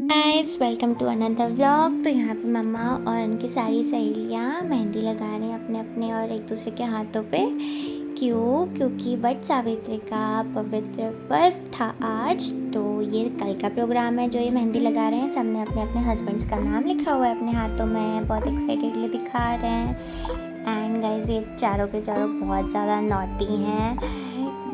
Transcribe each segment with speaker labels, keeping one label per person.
Speaker 1: Guys welcome to another vlog. तो यहाँ पे मम्मा और उनकी सारी सहेलियाँ मेहंदी लगा रहे हैं अपने अपने और एक दूसरे के हाथों पे। क्योंकि वट सावित्री का पवित्र पर्व था आज। तो ये कल का प्रोग्राम है जो ये मेहंदी लगा रहे हैं। सबने अपने अपने हस्बैंड्स का नाम लिखा हुआ है अपने हाथों में, बहुत एक्साइटेडली दिखा रहे हैं। एंड गाइस ये चारों के चारों बहुत ज़्यादा नॉटी हैं।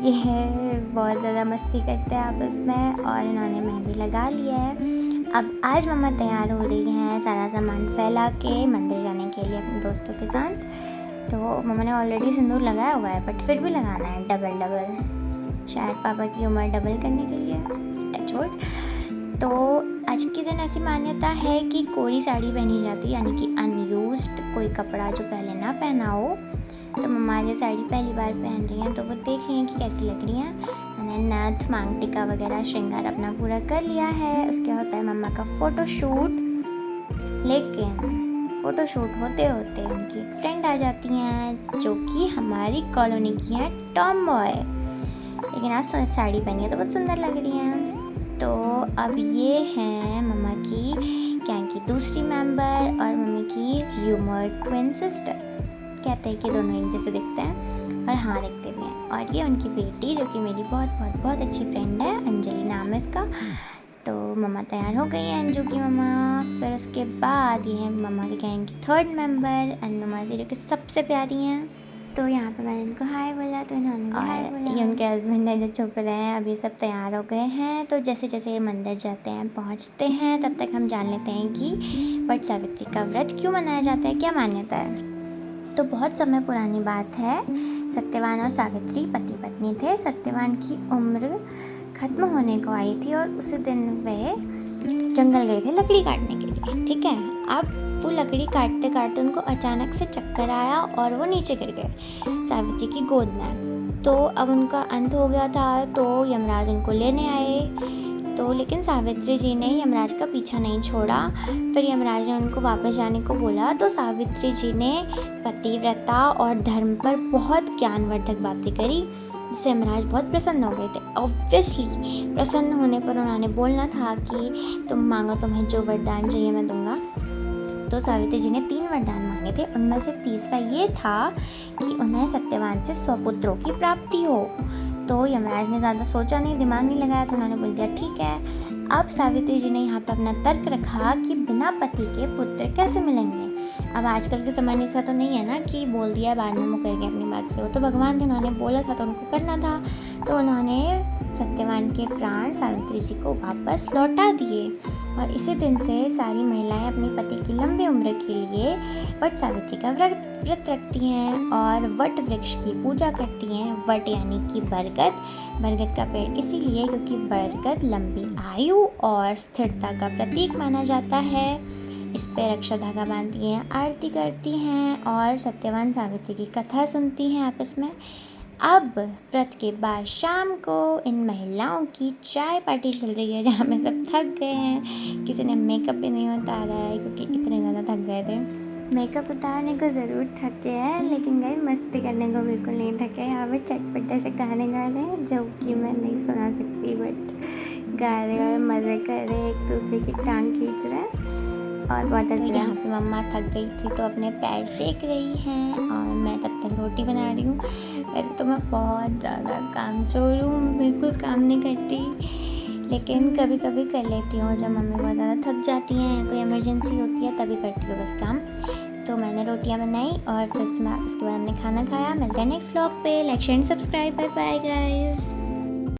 Speaker 1: ये बहुत ज़्यादा मस्ती करते हैं आपस में और इन्होंने मेहंदी लगा लिया है। अब आज मम्मा तैयार हो रही हैं सारा सामान फैला के मंदिर जाने के लिए अपने दोस्तों के साथ। तो मम्मा ने ऑलरेडी सिंदूर लगाया हुआ है बट फिर भी लगाना है डबल, शायद पापा की उम्र डबल करने के लिए, टच वुड। तो आज के दिन ऐसी मान्यता है कि कोरी साड़ी पहनी जाती है, यानी कि अनयूज्ड कोई कपड़ा जो पहले ना पहना हो। तो मम्मा ये साड़ी पहली बार पहन रही हैं तो वो देख रही हैं कि कैसी लग रही हैं। मैंने नथ, मांग टिका वगैरह श्रृंगार अपना पूरा कर लिया है। उसके होता है मम्मा का फ़ोटोशूट। लेकिन फ़ोटोशूट होते होते उनकी एक फ्रेंड आ जाती हैं जो कि हमारी कॉलोनी की हैं टॉम बॉय। लेकिन आज साड़ी पहनी है तो बहुत सुंदर लग रही हैं। तो अब ये हैं मम्मा की गैंग की दूसरी मेंबर और मम्मी की ह्यूमर ट्विन सिस्टर। कहते हैं कि दोनों एक जैसे दिखते हैं और हाँ दिखते भी हैं। और ये उनकी बेटी जो कि मेरी बहुत बहुत बहुत अच्छी फ्रेंड है, अंजलि नाम है इसका। तो मम्मा तैयार हो गई है, अंजू की मम्मा। फिर उसके बाद ये है मम्मा की गैंग की थर्ड मेंबर अन्नुमा जी जो कि सबसे प्यारी हैं। तो यहाँ पे मैंने इनको हाय बोला तो इन्होंने भी हाय बोला। ये उनके हस्बैंड है जो छुप रहे हैं। अभी सब तैयार हो गए हैं। तो जैसे जैसे ये मंदिर जाते हैं पहुँचते हैं तब तक हम जान लेते हैं कि वट सावित्री का व्रत क्यों मनाया जाता है, क्या मान्यता है। तो बहुत समय पुरानी बात है। सत्यवान और सावित्री पति पत्नी थे। सत्यवान की उम्र खत्म होने को आई थी और उसी दिन वे जंगल गए थे लकड़ी काटने के लिए। ठीक है, अब वो लकड़ी काटते काटते उनको अचानक से चक्कर आया और वो नीचे गिर गए सावित्री की गोद में। तो अब उनका अंत हो गया था। तो यमराज उनको लेने आए। तो लेकिन सावित्री जी ने यमराज का पीछा नहीं छोड़ा। फिर यमराज ने उनको वापस जाने को बोला तो सावित्री जी ने पतिव्रता और धर्म पर बहुत ज्ञानवर्धक बातें करी, जिससे यमराज बहुत प्रसन्न हो गए थे। ऑब्वियसली प्रसन्न होने पर उन्होंने बोलना था कि तुम मांगो, तुम्हें जो वरदान चाहिए मैं दूंगा। तो सावित्री जी ने 3 वरदान मांगे थे। उनमें से तीसरा ये था कि उन्हें सत्यवान से 100 पुत्रों की प्राप्ति हो। तो यमराज ने ज़्यादा सोचा नहीं, दिमाग नहीं लगाया, तो उन्होंने बोल दिया ठीक है। अब सावित्री जी ने यहाँ पे अपना तर्क रखा कि बिना पति के पुत्र कैसे मिलेंगे। अब आजकल के ज़माने में ऐसा तो नहीं है ना कि बोल दिया बाद में मुकर गए अपनी बात से। वो तो भगवान थे, उन्होंने बोला था तो उनको करना था। तो उन्होंने सत्यवान के प्राण सावित्री जी को वापस लौटा दिए। और इसी दिन से सारी महिलाएं अपने पति की लंबी उम्र के लिए वट सावित्री का व्रत रखती हैं और वट वृक्ष की पूजा करती हैं। वट यानी कि बरगद का पेड़ इसीलिए क्योंकि बरगद लंबी आयु और स्थिरता का प्रतीक माना जाता है। इस पे रक्षा धागा बांधती हैं, आरती करती हैं और सत्यवान सावित्री की कथा सुनती हैं आपस में। अब व्रत के बाद शाम को इन महिलाओं की चाय पार्टी चल रही है जहाँ में सब थक गए हैं। किसी ने मेकअप भी नहीं उतारा है क्योंकि इतने ज़्यादा थक गए थे। मेकअप उतारने को ज़रूर थके हैं लेकिन गाइस मस्ती करने को बिल्कुल नहीं थके। यहाँ पे चटपटे से गाने गा रहे हैं जो कि मैं नहीं सुना सकती, बट गा रहे और मज़े कर रहे, एक दूसरे की टांग खींच रहे हैं और बहुत हंस रहे हैं। यहाँ पे मम्मा थक गई थी तो अपने पैर सेक रही हैं और मैं तब तक रोटी बना रही हूँ। वैसे तो मैं बहुत ज़्यादा कामचोर हूँ, बिल्कुल काम नहीं करती, लेकिन कभी कभी कर लेती हूँ। जब मम्मी बहुत ज़्यादा थक जाती हैं, कोई इमरजेंसी होती है तभी करती हूँ बस काम। तो मैंने रोटियाँ बनाई और फिर उसके बाद हमने खाना खाया। मिलते हैं नेक्स्ट व्लॉग पे। Like share and subscribe. Bye bye guys.